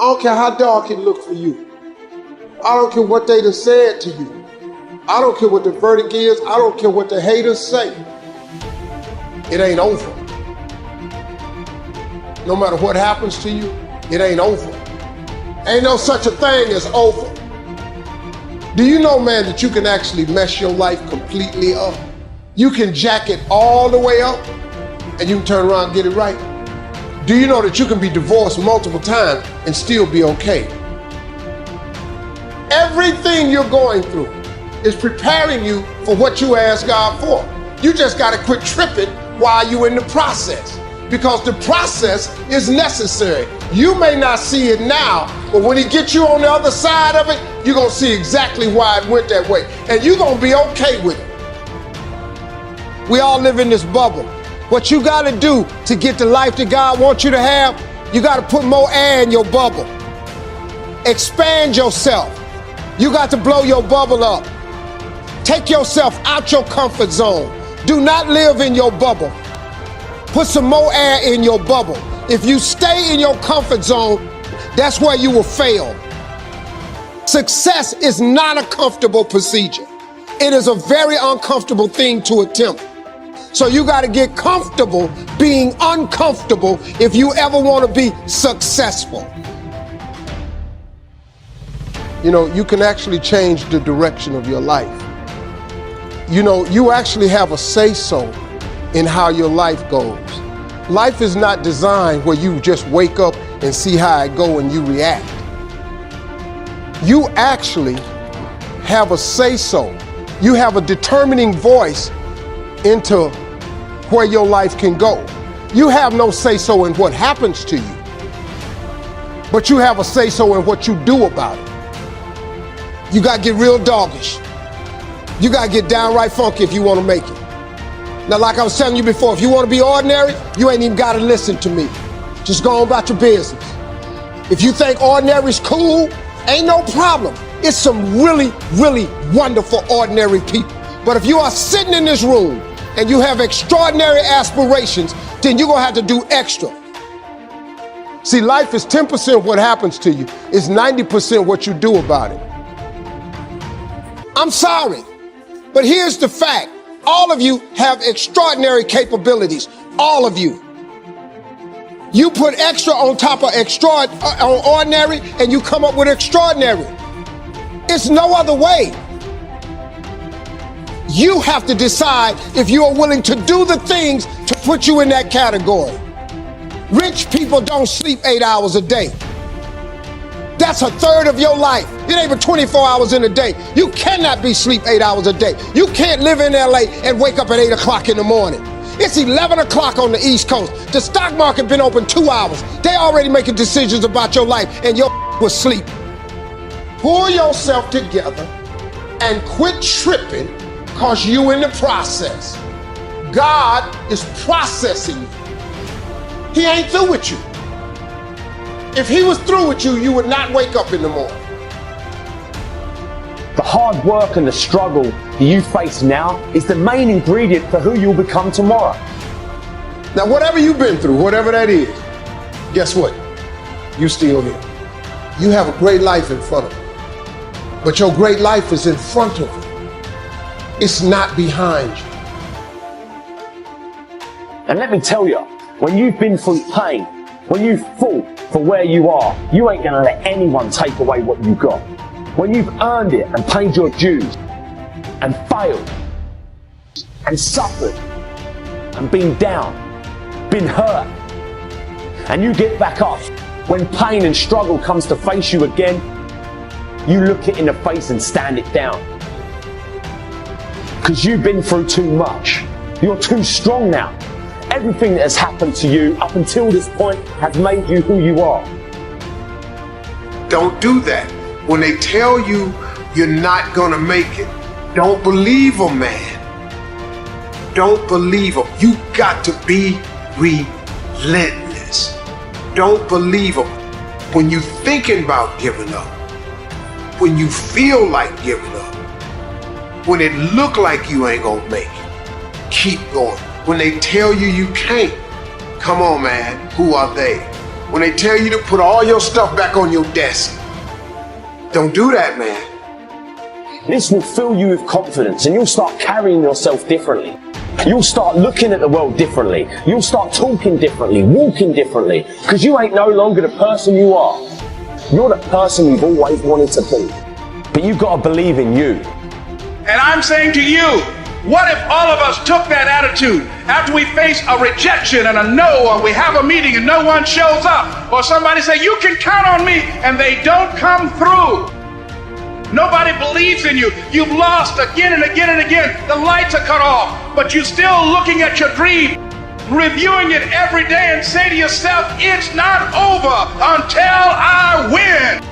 don't care how dark it look for you. I don't care what they done said to you. I don't care what the verdict is. I don't care what the haters say. It ain't over. No matter what happens to you, it ain't over. Ain't no such a thing as over. Do you know, man, that you can actually mess your life completely up? You can jack it all the way up and you can turn around and get it right. Do you know that you can be divorced multiple times and still be okay? Everything you're going through is preparing you for what you asked God for. You just got to quit tripping while you're in the process, because the process is necessary. You may not see it now, but when he gets you on the other side of it, you're going to see exactly why it went that way, and you're going to be okay with it. We all live in this bubble. What you got to do to get the life that God wants you to have, you got to put more air in your bubble. Expand yourself. You got to blow your bubble up. Take yourself out your comfort zone. Do not live in your bubble. Put some more air in your bubble. If you stay in your comfort zone, that's where you will fail. Success is not a comfortable procedure. It is a very uncomfortable thing to attempt. So you got to get comfortable being uncomfortable if you ever want to be successful. You know, you can actually change the direction of your life. You know, you actually have a say-so in how your life goes. Life is not designed where you just wake up and see how it go and you react. You actually have a say-so. You have a determining voice into where your life can go. You have no say-so in what happens to you, but you have a say-so in what you do about it. You got to get real doggish. You got to get downright funky if you want to make it. Now, like I was telling you before, if you want to be ordinary, you ain't even got to listen to me. Just go on about your business. If you think ordinary's cool, ain't no problem. It's some really, really wonderful ordinary people. But if you are sitting in this room and you have extraordinary aspirations, then you're going to have to do extra. See, life is 10% what happens to you. It's 90% what you do about it. I'm sorry, but here's the fact. All of you have extraordinary capabilities. All of you. You put extra on top of on ordinary and you come up with extraordinary. It's no other way. You have to decide if you are willing to do the things to put you in that category. Rich people don't sleep 8 hours a day. That's a third of your life. It ain't but 24 hours in a day. You cannot be sleep 8 hours a day. You can't live in LA and wake up at 8 o'clock in the morning. It's 11 o'clock on the East Coast. The stock market been open 2 hours. They already making decisions about your life and your was sleep. Pull yourself together and quit tripping because you in the process. God is processing you. He ain't through with you. If he was through with you, you would not wake up in the morning. The hard work and the struggle that you face now is the main ingredient for who you'll become tomorrow. Now, whatever you've been through, whatever that is, guess what? You still here. You have a great life in front of you. But your great life is in front of you. It's not behind you. And let me tell you, when you've been through pain, when you've fought for where you are, you ain't gonna let anyone take away what you got. When you've earned it and paid your dues and failed and suffered and been down, been hurt, and you get back up, when pain and struggle comes to face you again, you look it in the face and stand it down. Because you've been through too much. You're too strong now. Everything that has happened to you up until this point has made you who you are. Don't do that. When they tell you you're not gonna make it, don't believe them, man. Don't believe them. You got to be relentless. Don't believe them. When you're thinking about giving up, when you feel like giving up, when it look like you ain't gonna make it, keep going. When they tell you you can't, come on, man, who are they? when they tell you to put all your stuff back on your desk. Don't do that, man. This will fill you with confidence and you'll start carrying yourself differently. You'll start looking at the world differently. You'll start talking differently, walking differently, because you ain't no longer the person you are. You're the person you've always wanted to be. But you've got to believe in you. And I'm saying to you, what if all of us took that attitude after we face a rejection and a no, or we have a meeting and no one shows up, or somebody say, you can count on me, and they don't come through. Nobody believes in you. You've lost again and again and again. The lights are cut off, but you're still looking at your dream, reviewing it every day, and say to yourself, it's not over until I win.